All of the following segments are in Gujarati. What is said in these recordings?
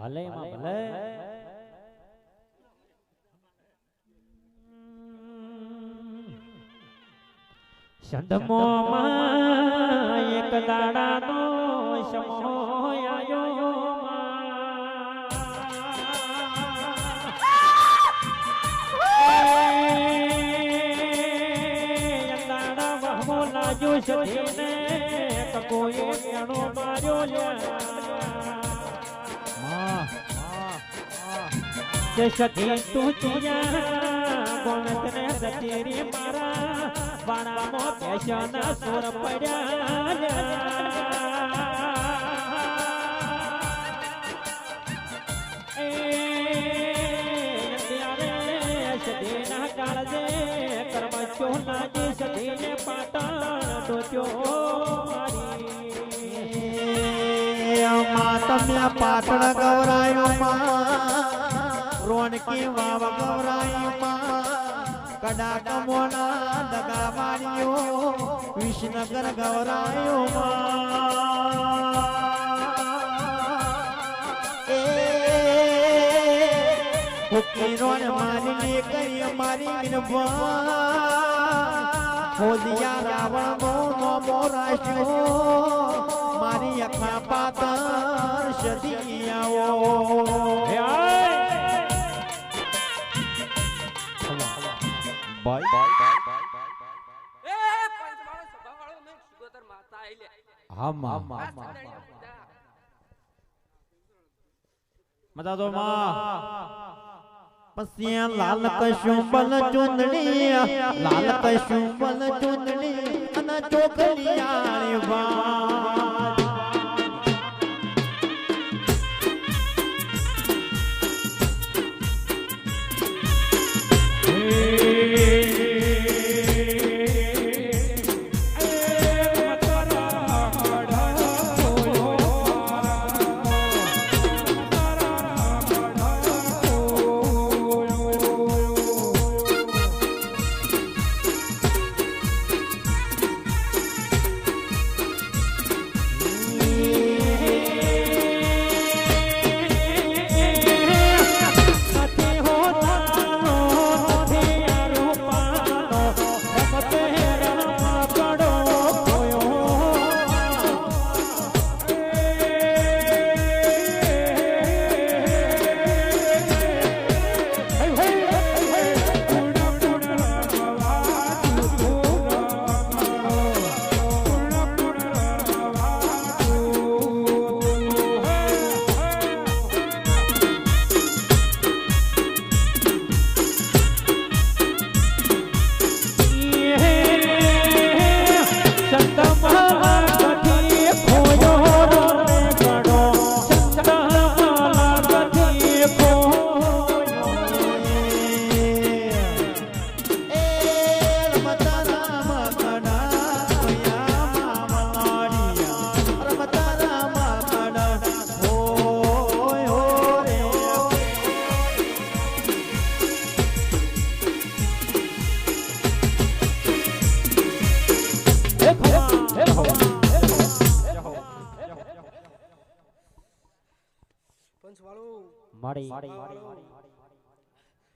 ભલે એમાં ભલે સંદમો માં એક દાડાનો સમો આયો લાજો સધીને કોઈ એનો માર્યો જે સધી તું ચિયા ગોણતને સતીરી મારા વાણામાં પેશાના સુર પડ્યા સધીના કાળજે કર્મ ચોના સધીને પાટણ તમે પાટણ ગૌરાયો રોનકી વાવ ગૌરાયો કડાક મોના દગા માર્યો વિસનગર ગૌરાયો હુકીરોન મારી કરી મારી મિનભા હોદિયા રાવણ નો રાશ્યો મારી અખા પાતર સદિયાઓ બાય હા માં મતા તો માં પસિયા લાલ કશું બલ ચુંદડી લાલ કશું બલ ચુંદડી અને ચોકલિયાળી વાત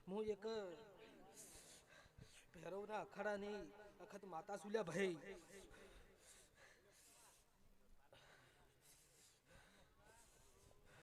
હું એક ભૈરવના અખાડાની અખત માતા સુલ્યા ભાઈ